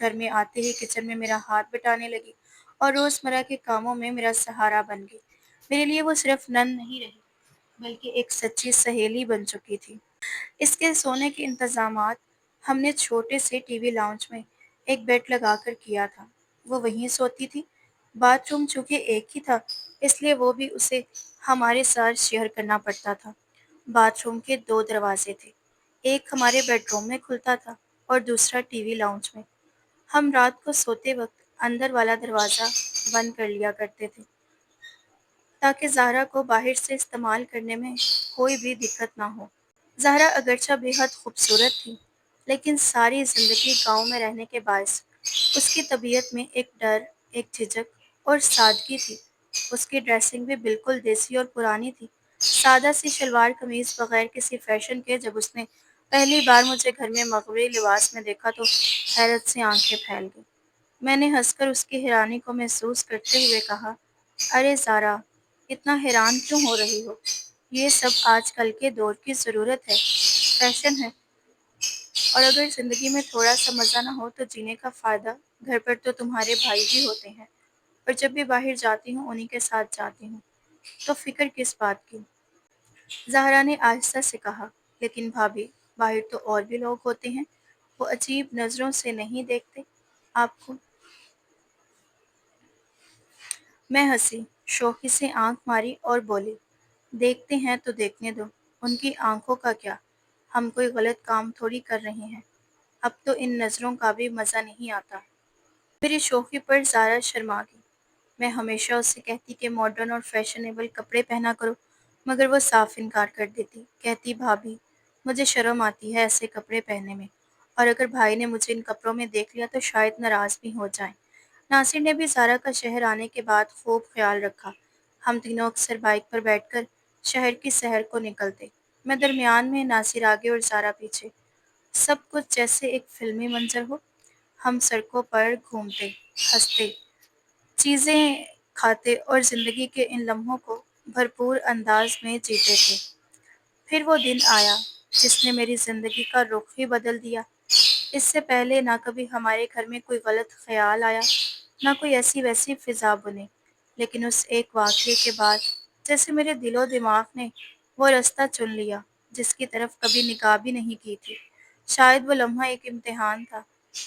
گھر میں آتے ہی کچن میں میرا ہاتھ بٹانے لگی اور روزمرہ کے کاموں میں میرا سہارا بن گئی۔ میرے لیے وہ صرف نن نہیں رہی بلکہ ایک سچی سہیلی بن چکی تھی۔ اس کے سونے کے انتظامات ہم نے چھوٹے سے ٹی وی لاؤنج میں ایک بیڈ لگا کر کیا تھا۔ وہ وہیں سوتی تھی۔ باتھ روم چونکہ ایک ہی تھا اس لیے وہ بھی اسے ہمارے ساتھ شیئر کرنا پڑتا تھا۔ باتھ روم کے دو دروازے تھے، ایک ہمارے بیڈ روم میں کھلتا تھا اور دوسرا ٹی وی لاؤنج میں۔ ہم رات کو سوتے وقت اندر والا دروازہ بند کر لیا کرتے تھے تاکہ زہرا کو باہر سے استعمال کرنے میں کوئی بھی دقت نہ ہو۔ زہرا اگرچہ بے حد خوبصورت تھی لیکن ساری زندگی گاؤں میں رہنے کے باعث اس کی طبیعت میں ایک ڈر، ایک جھجک اور سادگی تھی۔ اس کی ڈریسنگ بھی بالکل دیسی اور پرانی تھی۔ سادہ سی شلوار قمیض بغیر کسی فیشن کے جب اس نے پہلی بار مجھے گھر میں مغوی لباس میں دیکھا تو حیرت سے آنکھیں پھیل گئیں۔ میں نے ہنس کر اس کی حیرانی کو محسوس کرتے ہوئے کہا، ارے زارا، اتنا حیران کیوں ہو رہی ہو؟ یہ سب آج کل کے دور کی ضرورت ہے، فیشن ہے، اور اگر زندگی میں تھوڑا سا مزہ نہ ہو تو جینے کا فائدہ؟ گھر پر تو تمہارے بھائی بھی ہوتے ہیں اور جب بھی باہر جاتی ہوں انہی کے ساتھ جاتی ہوں، تو فکر کس بات کی؟ زہرا نے آہستہ سے کہا، لیکن بھابھی، باہر تو اور بھی لوگ ہوتے ہیں، وہ عجیب نظروں سے نہیں دیکھتے آپ کو؟ میں ہنسی، شوخی سے آنکھ ماری اور بولی، دیکھتے ہیں تو دیکھنے دو، ان کی آنکھوں کا کیا؟ ہم کوئی غلط کام تھوڑی کر رہے ہیں۔ اب تو ان نظروں کا بھی مزہ نہیں آتا۔ میری شوخی پر زارا شرما گئی۔ میں ہمیشہ اسے کہتی کہ ماڈرن اور فیشنیبل کپڑے پہنا کرو، مگر وہ صاف انکار کر دیتی، کہتی بھابھی، مجھے شرم آتی ہے ایسے کپڑے پہننے میں، اور اگر بھائی نے مجھے ان کپڑوں میں دیکھ لیا تو شاید ناراض بھی ہو جائیں۔ ناصر نے بھی زارا کا شہر آنے کے بعد خوب خیال رکھا۔ ہم تینوں اکثر بائک پر بیٹھ کر شہر کی سیر کو نکلتے، میں درمیان میں، ناصر آگے اور زارا پیچھے۔ سب کچھ جیسے ایک فلمی منظر ہو۔ ہم سڑکوں پر گھومتے، ہنستے، چیزیں کھاتے اور زندگی کے ان لمحوں کو بھرپور انداز میں جیتے تھے۔ پھر وہ دن آیا جس نے میری زندگی کا رخ ہی بدل دیا۔ اس سے پہلے نہ کبھی ہمارے گھر میں کوئی غلط خیال آیا، نہ کوئی ایسی ویسی فضا بنی، لیکن اس ایک واقعے کے بعد جیسے میرے دل و دماغ نے وہ رستہ چن لیا جس کی طرف کبھی نگاہ بھی نہیں کی تھی۔ شاید وہ لمحہ ایک امتحان تھا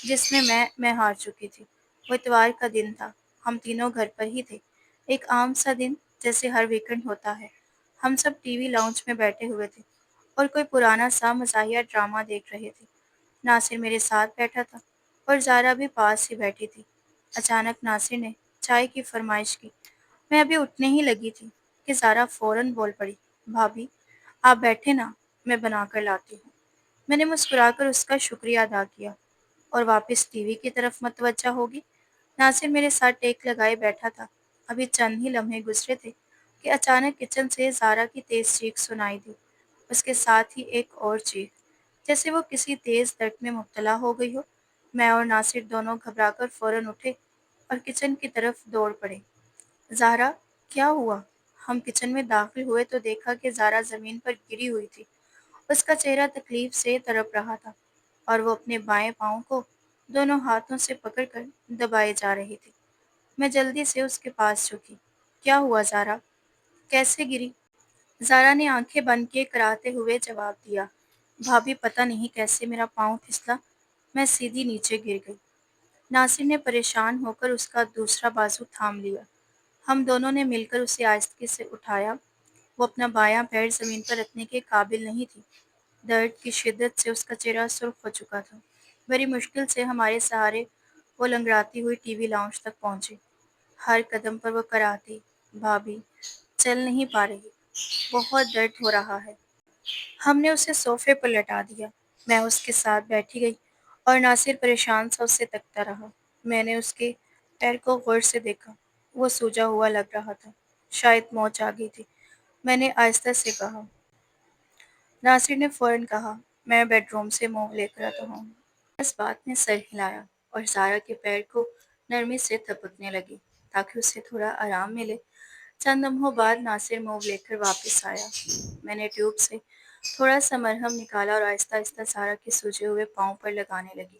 جس میں ہار چکی تھی۔ وہ اتوار کا دن تھا، ہم تینوں گھر پر ہی تھے، ایک عام سا دن جیسے ہر ویکنڈ ہوتا ہے۔ ہم سب ٹی وی لاؤنج میں بیٹھے ہوئے تھے اور کوئی پرانا سا مزاحیہ ڈرامہ دیکھ رہے تھے۔ ناصر میرے ساتھ بیٹھا تھا اور زارا بھی پاس ہی بیٹھی تھی۔ اچانک ناصر نے چائے کی فرمائش کی۔ میں ابھی اٹھنے ہی لگی تھی کہ زارا فوراً بول پڑی، بھابھی، آپ بیٹھے نا، میں بنا کر لاتی ہوں۔ میں نے مسکرا کر اس کا شکریہ ادا کیا اور واپس ٹی وی کی طرف متوجہ ہوگی۔ ناصر میرے ساتھ ٹیک لگائے بیٹھا تھا۔ ابھی چند ہی لمحے گزرے تھے کہ اچانک کچن سے زارا کی تیز چیخ سنائی دی۔ اس کے ساتھ ہی ایک اور چیخ، جیسے وہ کسی تیز درد میں مبتلا ہو گئی ہو۔ میں اور ناصر دونوں گھبرا کر فوراً اٹھے اور کچن کی طرف دوڑ پڑے۔ زہرا، کیا ہوا؟ ہم کچن میں داخل ہوئے تو دیکھا کہ زارا زمین پر گری ہوئی تھی۔ اس کا چہرہ تکلیف سے تڑپ رہا تھا اور وہ اپنے بائیں پاؤں کو دونوں ہاتھوں سے پکڑ کر دبائے جا رہی تھی۔ میں جلدی سے اس کے پاس جھکی۔ کیا ہوا زارا؟ کیسے گری؟ زارا نے آنکھیں بند کیے کراتے ہوئے جواب دیا، بھابھی، پتہ نہیں کیسے میرا پاؤں پھسلا، میں سیدھی نیچے گر گئی۔ ناصر نے پریشان ہو کر اس کا دوسرا بازو تھام لیا۔ ہم دونوں نے مل کر اسے آہستگی سے اٹھایا۔ وہ اپنا بایاں پیر زمین پر رکھنے کے قابل نہیں تھی۔ درد کی شدت سے اس کا چہرہ سرخ ہو چکا تھا۔ بڑی مشکل سے ہمارے سہارے وہ لنگڑاتی ہوئی ٹی وی لاؤنج تک پہنچی۔ ہر قدم پر وہ کراتی، بھابھی، چل نہیں پا رہی، بہت درد ہو رہا ہے۔ ہم نے اسے صوفے پر لٹا دیا۔ میں اس کے ساتھ بیٹھی گئی اور ناصر پریشان سا اسے تکتا رہا۔ میں نے اس کے پیر کو غور سے دیکھا۔ وہ سوجا ہوا لگ رہا تھا، شاید موچ آ گئی تھی۔ میں نے آہستہ سے کہا۔ ناصر نے فوراً کہا، میں بیڈ روم سے منہ لے کر آتا ہوں۔ اس بات نے سر ہلایا اور زارا کے پیر کو نرمی سے تھپکنے لگی تاکہ اسے تھوڑا آرام ملے۔ چند لمحوں بعد ناصر منہ لے کر واپس آیا۔ میں نے ٹیوب سے تھوڑا سا مرہم نکالا اور آہستہ آہستہ زارا کے سوجے ہوئے پاؤں پر لگانے لگی۔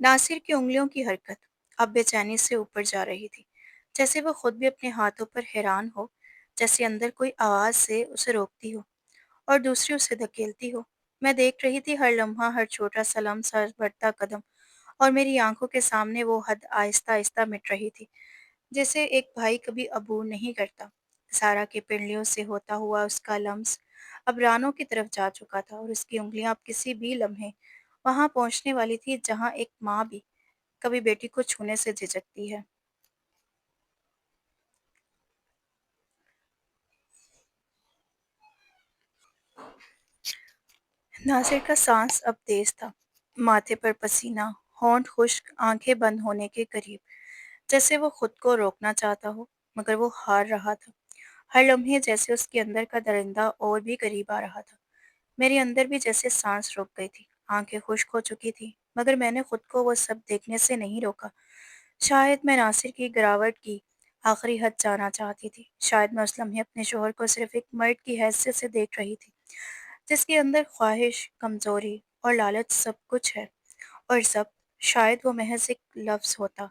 ناصر کی انگلیوں کی حرکت اب بے چینی سے اوپر جا رہی تھی، جیسے وہ خود بھی اپنے ہاتھوں پر حیران ہو، جیسے اندر کوئی آواز سے اسے روکتی ہو اور دوسری اسے دھکیلتی ہو۔ میں دیکھ رہی تھی ہر لمحہ، ہر چھوٹا سا لمس، ہر بڑھتا قدم، اور میری آنکھوں کے سامنے وہ حد آہستہ آہستہ مٹ رہی تھی جیسے ایک بھائی کبھی عبور نہیں کرتا۔ سارا کی پنڈلیوں سے ہوتا ہوا اس کا لمس اب رانوں کی طرف جا چکا تھا، اور اس کی انگلیاں اب کسی بھی لمحے وہاں پہنچنے والی تھی جہاں ایک ماں بھی کبھی بیٹی کو چھونے سے جھجکتی ہے۔ ناصر کا سانس اب تیز تھا، ماتھے پر پسینہ، ہونٹ خشک، آنکھیں بند ہونے کے قریب، جیسے وہ خود کو روکنا چاہتا ہو مگر وہ ہار رہا تھا۔ ہر لمحے جیسے اس کے اندر کا درندہ اور بھی قریب آ رہا تھا۔ میرے اندر بھی جیسے سانس رک گئی تھی، آنکھیں خشک ہو چکی تھی، مگر میں نے خود کو وہ سب دیکھنے سے نہیں روکا۔ شاید میں ناصر کی گراوٹ کی آخری حد جانا چاہتی تھی، شاید میں اس لمحے اپنے شوہر کو صرف ایک مرد کی حیثیت سے دیکھ رہی تھی جس کے اندر خواہش، کمزوری اور لالچ سب کچھ ہے، اور سب شاید وہ محض ایک لفظ ہوتا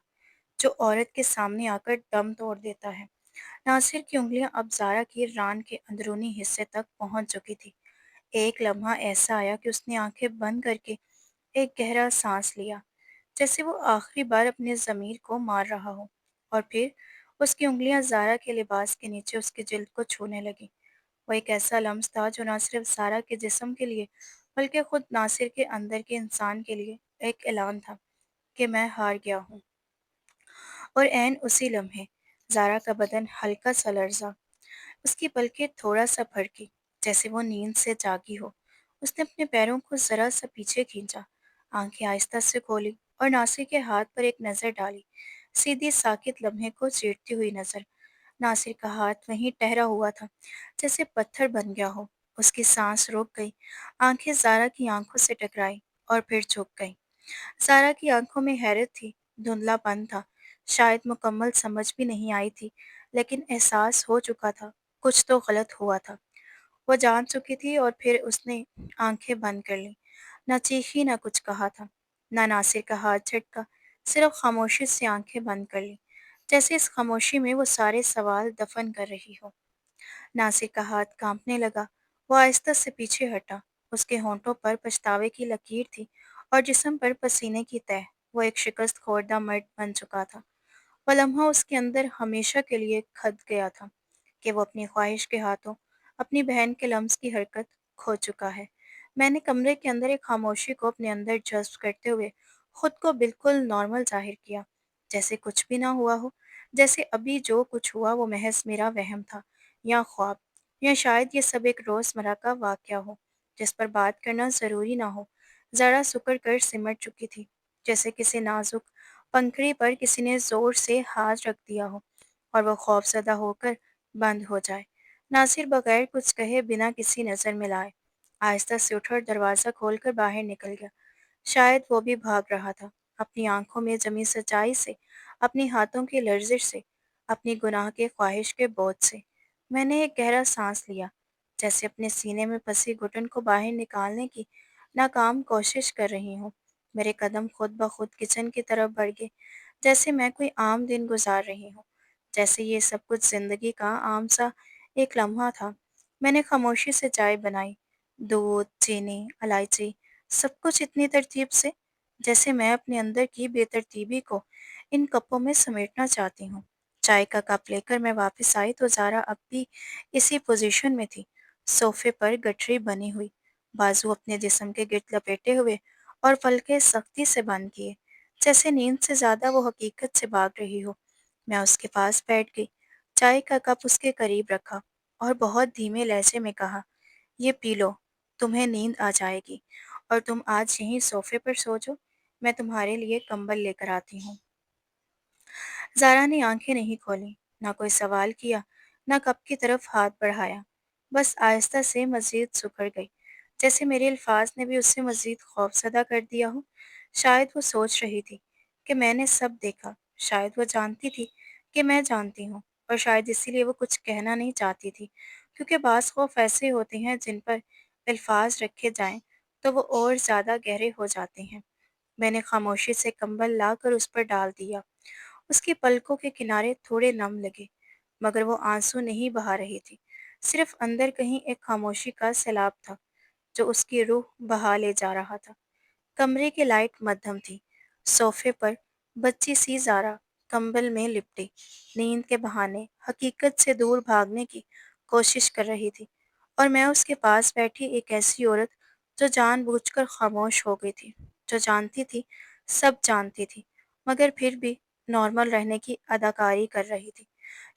جو عورت کے سامنے آ کر دم توڑ دیتا ہے۔ ناصر کی انگلیاں اب زارا کی ران کے اندرونی حصے تک پہنچ چکی تھی۔ ایک لمحہ ایسا آیا کہ اس نے آنکھیں بند کر کے ایک گہرا سانس لیا، جیسے وہ آخری بار اپنے ضمیر کو مار رہا ہو، اور پھر اس کی انگلیاں زارا کے لباس کے نیچے اس کی جلد کو چھونے لگیں۔ وہ ایک ایسا لمس تھا جو نہ صرف زارا کے جسم کے لیے بلکہ خود ناصر کے اندر کے انسان کے لیے ایک اعلان تھا کہ میں ہار گیا ہوں۔ اور عین اسی لمحے زارا کا بدن ہلکا سا لرزا، اس کی پلکیں تھوڑا سا پھڑکی جیسے وہ نیند سے جاگی ہو۔ اس نے اپنے پیروں کو ذرا سا پیچھے کھینچا، آنکھیں آہستہ سے کھولی اور ناصر کے ہاتھ پر ایک نظر ڈالی، سیدھی ساکت لمحے کو چیرتی ہوئی نظر۔ ناصر کا ہاتھ وہیں ٹہرا ہوا تھا جیسے پتھر بن گیا ہو۔ اس کی سانس رک گئی، آنکھیں زارا کی آنکھوں سے ٹکرائی اور پھر جھک گئیں۔ زارا کی آنکھوں میں حیرت تھی، دھندلا پن تھا، شاید مکمل سمجھ بھی نہیں آئی تھی، لیکن احساس ہو چکا تھا کچھ تو غلط ہوا تھا۔ وہ جان چکی تھی، اور پھر اس نے آنکھیں بند کر لیں، نہ چیخی نہ کچھ کہا تھا، نہ ناصر کا ہاتھ جھٹکا، صرف خاموشی سے آنکھیں بند کر لیں، جیسے اس خاموشی میں وہ سارے سوال دفن کر رہی ہو۔ ناصر کا ہاتھ کانپنے لگا، وہ آہستہ سے پیچھے ہٹا، اس کے ہونٹوں پر پچھتاوے کی لکیر تھی اور جسم پر پسینے کی تہ۔ وہ ایک شکست خوردہ مرد بن چکا تھا۔ وہ لمحہ اس کے اندر ہمیشہ کے لیے کھد گیا تھا کہ وہ اپنی خواہش کے ہاتھوں اپنی بہن کے لمس کی حرکت کھو چکا ہے۔ میں نے کمرے کے اندر ایک خاموشی کو اپنے اندر جذب کرتے ہوئے خود کو بالکل نارمل ظاہر کیا، جیسے کچھ بھی نہ ہوا ہو، جیسے ابھی جو کچھ ہوا وہ محض میرا وہم تھا یا خواب، یا شاید یہ سب ایک روزمرہ کا واقعہ ہو جس پر بات کرنا ضروری نہ ہو۔ ذرا سکڑ کر سمٹ چکی تھی، جیسے کسی نازک پنکھڑی پر کسی نے زور سے ہاتھ رکھ دیا ہو اور وہ خوف زدہ ہو کر بند ہو جائے۔ ناصر بغیر کچھ کہے، بنا کسی نظر ملائے، آہستہ سے اٹھ اور دروازہ کھول کر باہر نکل گیا۔ شاید وہ بھی بھاگ رہا تھا، اپنی آنکھوں میں جمی سچائی سے، اپنی ہاتھوں کی لرزش سے، اپنی گناہ کے خواہش کے بوجھ سے۔ میں نے ایک گہرا سانس لیا، جیسے اپنے سینے میں پھنسی گھٹن کو باہر نکالنے کی ناکام کوشش کر رہی ہوں۔ میرے قدم خود بخود کچن کی طرف بڑھ گئے، جیسے میں کوئی عام دن گزار رہی ہوں، جیسے یہ سب کچھ زندگی کا عام سا ایک لمحہ تھا۔ میں نے خاموشی سے چائے بنائی، دودھ، چینی، الائچی، سب کچھ اتنی ترتیب سے جیسے میں اپنے اندر کی بے ترتیبی کو ان کپوں میں سمیٹنا چاہتی ہوں۔ چائے کا کپ لے کر میں واپس آئی تو زارا اب بھی اسی پوزیشن میں تھی، صوفے پر گٹھری بنی ہوئی، بازو اپنے جسم کے گرد لپیٹے ہوئے اور پلکیں سختی سے بند کیے، جیسے نیند سے زیادہ وہ حقیقت سے بھاگ رہی ہو۔ میں اس کے پاس بیٹھ گئی، چائے کا کپ اس کے قریب رکھا اور بہت دھیمے لہجے میں کہا، یہ پی لو، تمہیں نیند آ جائے گی، اور تم آج یہیں صوفے پر سو جاؤ، میں تمہارے لیے کمبل لے کر آتی ہوں۔ زارا نے آنکھیں نہیں کھولیں، نہ کوئی سوال کیا، نہ کپ کی طرف ہاتھ بڑھایا، بس آہستہ سے مزید سکڑ گئی، جیسے میرے الفاظ نے بھی اسے مزید خوفزدہ کر دیا ہو۔ شاید وہ سوچ رہی تھی کہ میں نے سب دیکھا، شاید وہ جانتی تھی کہ میں جانتی ہوں، اور شاید اسی لیے وہ کچھ کہنا نہیں چاہتی تھی، کیونکہ بعض خوف ایسے ہوتے ہیں جن پر الفاظ رکھے جائیں تو وہ اور زیادہ گہرے ہو جاتے ہیں۔ میں نے خاموشی سے کمبل لا کر اس پر ڈال دیا۔ اس کی پلکوں کے کنارے تھوڑے نم لگے، مگر وہ آنسو نہیں بہا رہی تھی، صرف اندر کہیں ایک خاموشی کا سیلاب تھا جو اس کی روح بہا لے جا رہا تھا۔ کمرے کی لائٹ مدھم تھی۔ صوفے پر بچی سی زارا کمبل میں لپٹی، نیند کے بہانے حقیقت سے دور بھاگنے کی کوشش کر رہی تھی، اور میں اس کے پاس بیٹھی ایک ایسی عورت جو جان بوجھ کر خاموش ہو گئی تھی، جو جانتی تھی، سب جانتی تھی، مگر پھر بھی نارمل رہنے کی اداکاری کر رہی تھی۔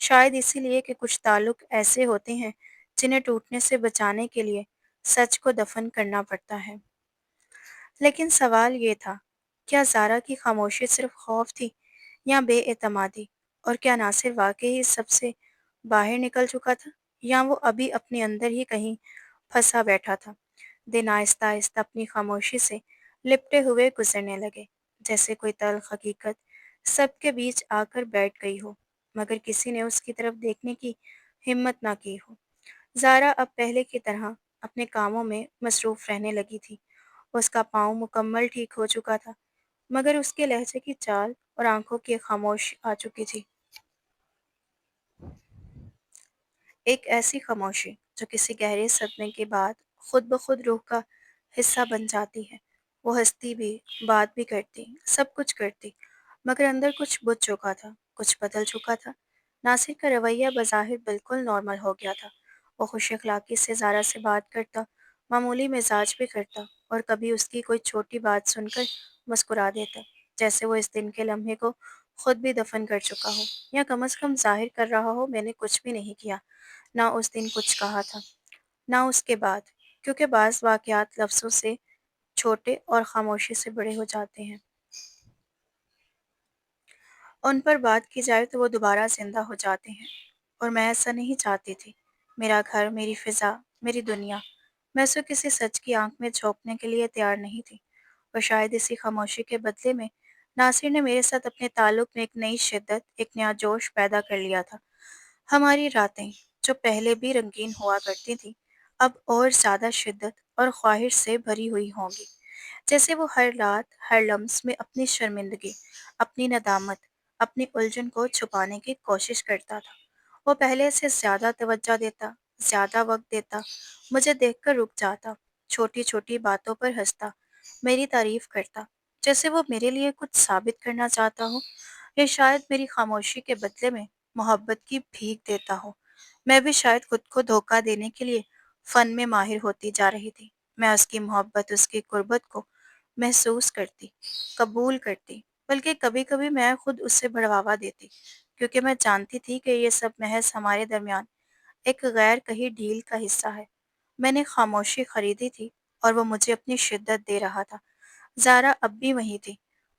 شاید اسی لیے کہ کچھ تعلق ایسے ہوتے ہیں جنہیں ٹوٹنے سے بچانے کے لیے سچ کو دفن کرنا پڑتا ہے۔ لیکن سوال یہ تھا، کیا زارا کی خاموشی صرف خوف تھی یا بے اعتمادی؟ اور کیا ناصر واقعی سب سے باہر نکل چکا تھا، یا وہ ابھی اپنے اندر ہی کہیں پھنسا بیٹھا تھا؟ دن آہستہ آہستہ اپنی خاموشی سے لپٹے ہوئے گزرنے لگے، جیسے کوئی تلخ حقیقت سب کے بیچ آ کر بیٹھ گئی ہو، مگر کسی نے اس کی طرف دیکھنے کی ہمت نہ کی ہو۔ زارا اب پہلے کی طرح اپنے کاموں میں مصروف رہنے لگی تھی۔ اس کا پاؤں مکمل ٹھیک ہو چکا تھا، مگر اس کے لہجے کی چال اور آنکھوں کی خاموش آ چکی تھی، ایک ایسی خاموشی جو کسی گہرے صدمے کے بعد خود بخود روح کا حصہ بن جاتی ہے۔ وہ ہنستی بھی، بات بھی کرتی، سب کچھ کرتی، مگر اندر کچھ بجھ چکا تھا، کچھ بدل چکا تھا۔ ناصر کا رویہ بظاہر بالکل نارمل ہو گیا تھا۔ وہ خوش اخلاقی سے زارا سے بات کرتا، معمولی مزاج بھی کرتا، اور کبھی اس کی کوئی چھوٹی بات سن کر مسکرا دیتا، جیسے وہ اس دن کے لمحے کو خود بھی دفن کر چکا ہو، یا کم از کم ظاہر کر رہا ہو میں نے کچھ بھی نہیں کیا، نہ اس دن کچھ کہا تھا، نہ اس کے بعد، کیونکہ بعض واقعات لفظوں سے چھوٹے اور خاموشی سے بڑے ہو جاتے ہیں۔ ان پر بات کی جائے تو وہ دوبارہ زندہ ہو جاتے ہیں، اور میں ایسا نہیں چاہتی تھی۔ میرا گھر، میری فضا، میری دنیا، میں اسے کسی سچ کی آنکھ میں جھونکنے کے لیے تیار نہیں تھی، اور شاید اسی خاموشی کے بدلے میں ناصر نے میرے ساتھ اپنے تعلق میں ایک نئی شدت، ایک نیا جوش پیدا کر لیا تھا۔ ہماری راتیں، جو پہلے بھی رنگین ہوا کرتی تھیں، اب اور زیادہ شدت اور خواہش سے بھری ہوئی ہوں گی، جیسے وہ ہر رات، ہر لمس میں اپنی شرمندگی، اپنی ندامت، اپنی الجھن کو چھپانے کی کوشش کرتا تھا۔ وہ پہلے سے زیادہ توجہ دیتا، زیادہ وقت دیتا، مجھے دیکھ کر رک جاتا، چھوٹی چھوٹی باتوں پر ہنستا، میری تعریف کرتا، جیسے وہ میرے لیے کچھ ثابت کرنا چاہتا ہو، یا شاید میری خاموشی کے بدلے میں محبت کی بھیک دیتا ہو۔ میں بھی شاید خود کو دھوکہ دینے کے لیے فن میں ماہر ہوتی جا رہی تھی۔ میں اس کی محبت، اس کی قربت کو محسوس کرتی، قبول کرتی، بلکہ کبھی کبھی میں خود اس سے بڑھاوا دیتی، کیونکہ میں جانتی تھی کہ یہ سب محض ہمارے درمیان ایک غیر کہی ڈیل کا حصہ ہے۔ میں نے خاموشی خریدی تھی، اور وہ مجھے اپنی شدت دے رہا تھا۔ زارا اب بھی وہی تھی،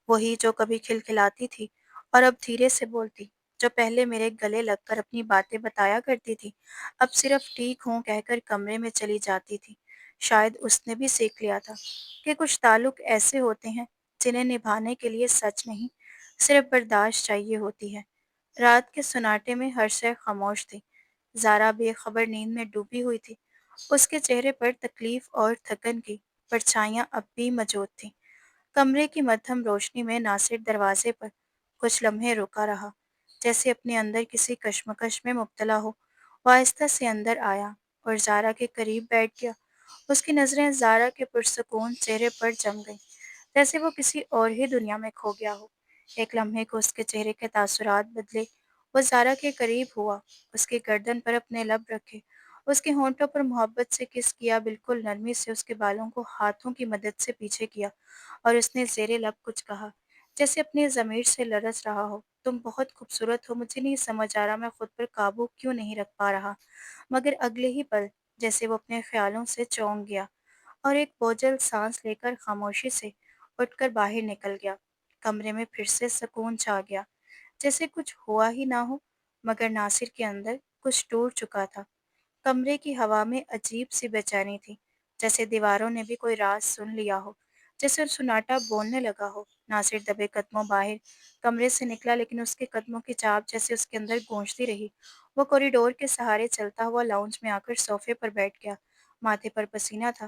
وہی جو کبھی کھلکھلاتی تھی اور اب دھیرے سے بولتی، جو پہلے میرے گلے لگ کر اپنی باتیں بتایا کرتی تھی، اب صرف ٹھیک ہوں کہہ کر کمرے میں چلی جاتی تھی۔ شاید اس نے بھی سیکھ لیا تھا کہ کچھ تعلق ایسے ہوتے ہیں جنہیں نبھانے کے لیے سچ نہیں، صرف برداشت چاہیے ہوتی ہے۔ رات کے سناٹے میں ہر شے خاموش تھی۔ زارا بے خبر نیند میں ڈوبی ہوئی تھی، اس کے چہرے پر تکلیف اور تھکن کی پرچھائیاں اب بھی موجود تھیں۔ کمرے کی مدھم روشنی میں ناصر دروازے پر کچھ لمحے رکا رہا، جیسے اپنے اندر کسی کشمکش میں مبتلا ہو۔ وہ آہستہ سے اندر آیا اور زارا کے قریب بیٹھ گیا۔ اس کی نظریں زارا کے پرسکون چہرے پر جم گئیں، جیسے وہ کسی اور ہی دنیا میں کھو گیا ہو۔ ایک لمحے کو اس کے چہرے کے تاثرات بدلے۔ وہ زارا کے قریب ہوا، اس کی گردن پر اپنے لب رکھے، اس کے ہونٹوں پر محبت سے کس کیا، بالکل نرمی سے اس کے بالوں کو ہاتھوں کی مدد سے پیچھے کیا، اور اس نے زیر لب کچھ کہا، جیسے اپنی ضمیر سے لرز رہا ہو۔ تم بہت خوبصورت ہو، مجھے نہیں سمجھ آ رہا میں خود پر قابو کیوں نہیں رکھ پا رہا۔ مگر اگلے ہی پل جیسے وہ اپنے خیالوں سے چونک گیا، اور ایک بوجھل سانس لے کر خاموشی سے اٹھ کر باہر نکل گیا۔ کمرے میں پھر سے سکون چھا گیا، جیسے کچھ ہوا ہی نہ ہو، مگر ناصر کے اندر کچھ ٹوٹ چکا تھا۔ کمرے کی ہوا میں عجیب سی بے چینی تھی، جیسے دیواروں نے بھی کوئی راز سن لیا ہو، جیسے سناٹا بولنے لگا ہو۔ ناصر دبے قدموں باہر کمرے سے نکلا، لیکن اس کے قدموں کی چاپ جیسے اس کے اندر گونجتی رہی۔ وہ کوریڈور کے سہارے چلتا ہوا لاؤنج میں آ کر صوفے پر بیٹھ گیا۔ ماتھے پر پسینہ تھا،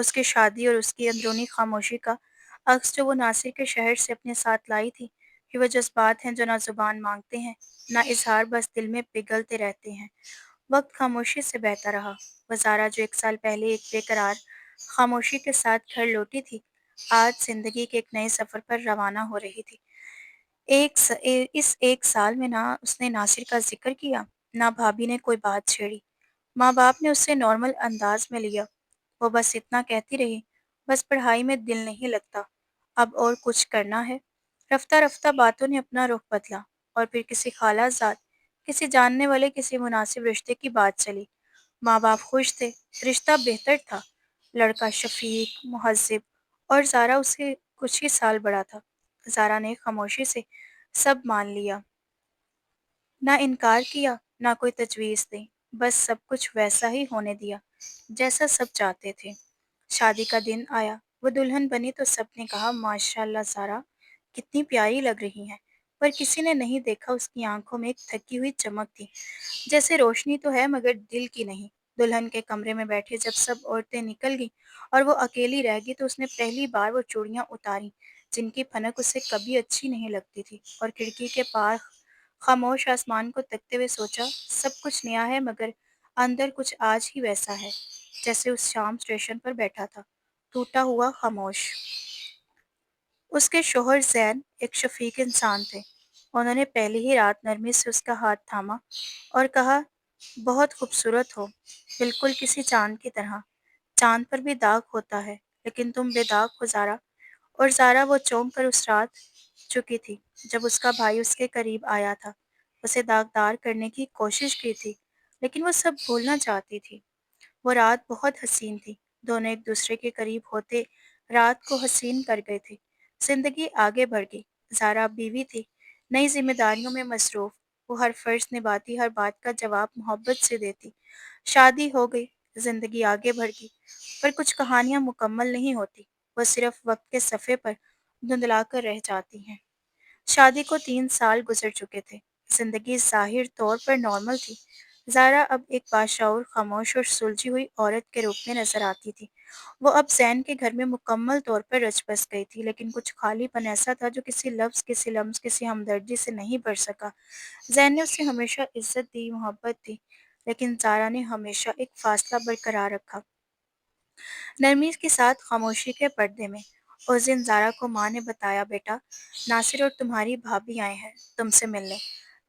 اس کی شادی اور اس کی اندرونی خاموشی کا عکس جو وہ ناصر کے شہر سے اپنے ساتھ لائی تھی، کہ وہ جذبات ہیں جو نہ زبان مانگتے ہیں نہ اظہار، بس دل میں پگھلتے رہتے ہیں۔ وقت خاموشی سے بہتا رہا۔ وہ زارا جو ایک سال پہلے ایک بے قرار خاموشی کے ساتھ گھر لوٹی تھی، آج زندگی کے ایک نئے سفر پر روانہ ہو رہی تھی۔ اس ایک سال میں نہ اس نے ناصر کا ذکر کیا، نہ بھابھی نے کوئی بات چھیڑی، ماں باپ نے اس سے نارمل انداز میں لیا۔ وہ بس اتنا کہتی رہی، بس پڑھائی میں دل نہیں لگتا، اب اور کچھ کرنا ہے۔ رفتہ رفتہ باتوں نے اپنا رخ بدلا، اور پھر کسی خالہ زاد، کسی جاننے والے، کسی مناسب رشتے کی بات چلی۔ ماں باپ خوش تھے، رشتہ بہتر تھا، لڑکا شفیق، مہذب، اور زارا اس سے کچھ ہی سال بڑا تھا۔ زارا نے خاموشی سے سب مان لیا، نہ انکار کیا نہ کوئی تجویز دی، بس سب کچھ ویسا ہی ہونے دیا جیسا سب چاہتے تھے۔ شادی کا دن آیا، وہ دلہن بنی تو سب نے کہا ماشاء اللہ زارا کتنی پیاری لگ رہی ہیں، پر کسی نے نہیں دیکھا اس کی آنکھوں میں ایک تھکی ہوئی چمک تھی، جیسے روشنی تو ہے مگر دل کی نہیں۔ دلہن کے کمرے میں بیٹھے جب سب عورتیں نکل گئیں اور وہ اکیلی رہ گئی تو اس نے پہلی بار وہ چوڑیاں اتاریں جن کی پھنک اسے کبھی اچھی نہیں لگتی تھی، اور کھڑکی کے پار خاموش آسمان کو تکتے ہوئے سوچا سب کچھ نیا ہے مگر اندر کچھ آج ہی ویسا ہے جیسے اس شام اسٹیشن پر بیٹھا تھا، ٹوٹا ہوا، خاموش۔ اس کے شوہر زین ایک شفیق انسان تھے۔ انہوں نے پہلی ہی رات نرمی سے اس کا ہاتھ تھاما اور کہا بہت خوبصورت ہو، بالکل کسی چاند کی طرح۔ چاند پر بھی داغ ہوتا ہے لیکن تم بے داغ ہو زارا۔ اور زارا وہ چونک کر اس رات چکی تھی جب اس کا بھائی اس کے قریب آیا تھا، اسے داغدار کرنے کی کوشش کی تھی، لیکن وہ سب بھولنا چاہتی تھی۔ وہ رات بہت حسین تھی، دونوں ایک دوسرے کے قریب ہوتے رات کو حسین کر گئے تھے۔ زندگی آگے بڑھ گئی، زارا اب بیوی تھی، نئی ذمہ داریوں میں مصروف، وہ ہر فرض نبھاتی، ہر بات کا جواب محبت سے دیتی۔ شادی ہو گئی، زندگی آگے بڑھ گئی، پر کچھ کہانیاں مکمل نہیں ہوتی، وہ صرف وقت کے صفحے پر دھندلا کر رہ جاتی ہیں۔ شادی کو 3 سال گزر چکے تھے، زندگی ظاہر طور پر نارمل تھی۔ زارا اب ایک باشعور، خاموش اور سلجھی ہوئی عورت کے روپ میں نظر آتی تھی۔ وہ اب زین کے گھر میں مکمل طور پر رچ بس گئی تھی، لیکن کچھ خالی پن ایسا تھا جو کسی لفظ، کسی لمس، کسی ہمدردی سے نہیں بھر سکا۔ زین نے اسے ہمیشہ عزت دی، محبت دی، لیکن زارا نے ہمیشہ ایک فاصلہ برقرار رکھا، نرمی کے ساتھ، خاموشی کے پردے میں۔ اس دن زارا کو ماں نے بتایا بیٹا ناصر اور تمہاری بھابھی آئے ہیں تم سے ملنے۔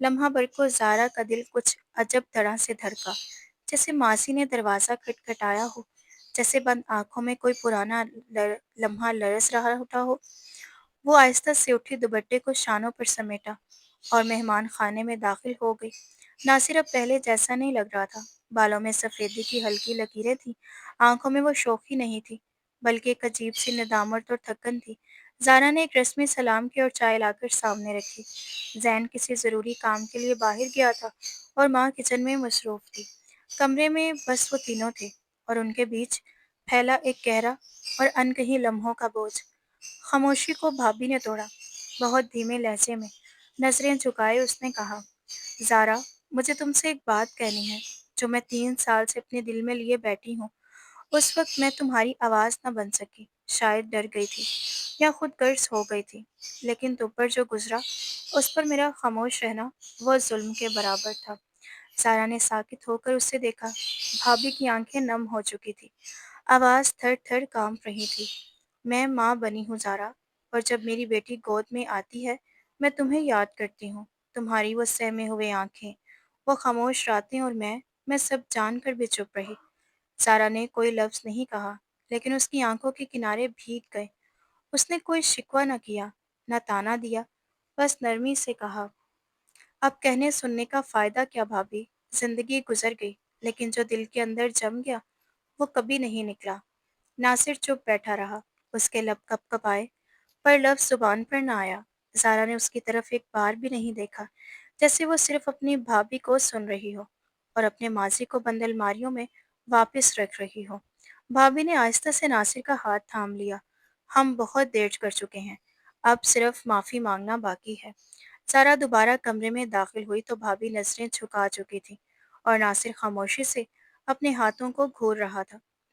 لمحہ بھر کو زارا کا دل کچھ عجب طرح سے دھڑکا، جیسے ماسی نے دروازہ کھٹکھٹایا ہو، جیسے بند آنکھوں میں کوئی پرانا لمحہ لرز رہا ہوتا ہو۔ وہ آہستہ سے اٹھی، دوپٹے کو شانوں پر سمیٹا اور مہمان خانے میں داخل ہو گئی۔ ناصر اب پہلے جیسا نہیں لگ رہا تھا، بالوں میں سفیدی کی ہلکی لکیریں تھیں، آنکھوں میں وہ شوخی نہیں تھی بلکہ ایک عجیب سی ندامت اور تھکن تھی۔ زارا نے ایک رسمی سلام کیا اور چائے لا کر سامنے رکھی۔ زین کسی ضروری کام کے لیے باہر گیا تھا اور ماں کچن میں مصروف تھی۔ کمرے میں بس وہ تینوں تھے اور ان کے بیچ پھیلا ایک گہرا اور انکہی لمحوں کا بوجھ۔ خاموشی کو بھابھی نے توڑا، بہت دھیمے لہجے میں، نظریں جھکائے اس نے کہا زارا مجھے تم سے ایک بات کہنی ہے جو میں 3 سال سے اپنے دل میں لیے بیٹھی ہوں۔ اس وقت میں تمہاری آواز نہ بن سکی، شاید ڈر گئی تھی یا خود غرض ہو گئی تھی، لیکن تم پر جو گزرا اس پر میرا خاموش رہنا وہ ظلم کے برابر تھا۔ زارا نے ساکت ہو کر اسے دیکھا، بھابھی کی آنکھیں نم ہو چکی تھی، آواز تھر تھر کانپ رہی تھی۔ میں ماں بنی ہوں زارا، اور جب میری بیٹی گود میں آتی ہے میں تمہیں یاد کرتی ہوں، تمہاری وہ سہمے ہوئے آنکھیں، وہ خاموش راتیں، اور میں سب جان کر بھی چپ رہی۔ سارا نے کوئی لفظ نہیں کہا، لیکن اس کی آنکھوں کے کنارے بھیگ گئے۔ اس نے کوئی شکوہ نہ کیا، نہ تانا دیا، بس نرمی سے کہا اب کہنے سننے کا فائدہ کیا بھابھی، زندگی گزر گئی، لیکن جو دل کے اندر جم گیا وہ کبھی نہیں نکلا۔ ناصر چپ بیٹھا رہا، اس کے لب کپ کپ آئے پر لفظ زبان پر نہ آیا۔ زارا نے اس کی طرف ایک بار بھی نہیں دیکھا، جیسے وہ صرف اپنی بھابھی کو سن رہی ہو اور اپنے ماضی کو بند الماریوں میں واپس رکھ رہی ہو۔ بھابھی نے آہستہ سے ناصر کا ہاتھ تھام لیا۔ ہم بہت دیر کر چکے ہیں، اب صرف معافی مانگنا باقی ہے۔ زارا دوبارہ کمرے میں داخل ہوئی تو بھابھی نظریں جھکا چکی تھی اور ناصر خاموشی سے اپنے ہاتھوں کو گھور رہا تھا۔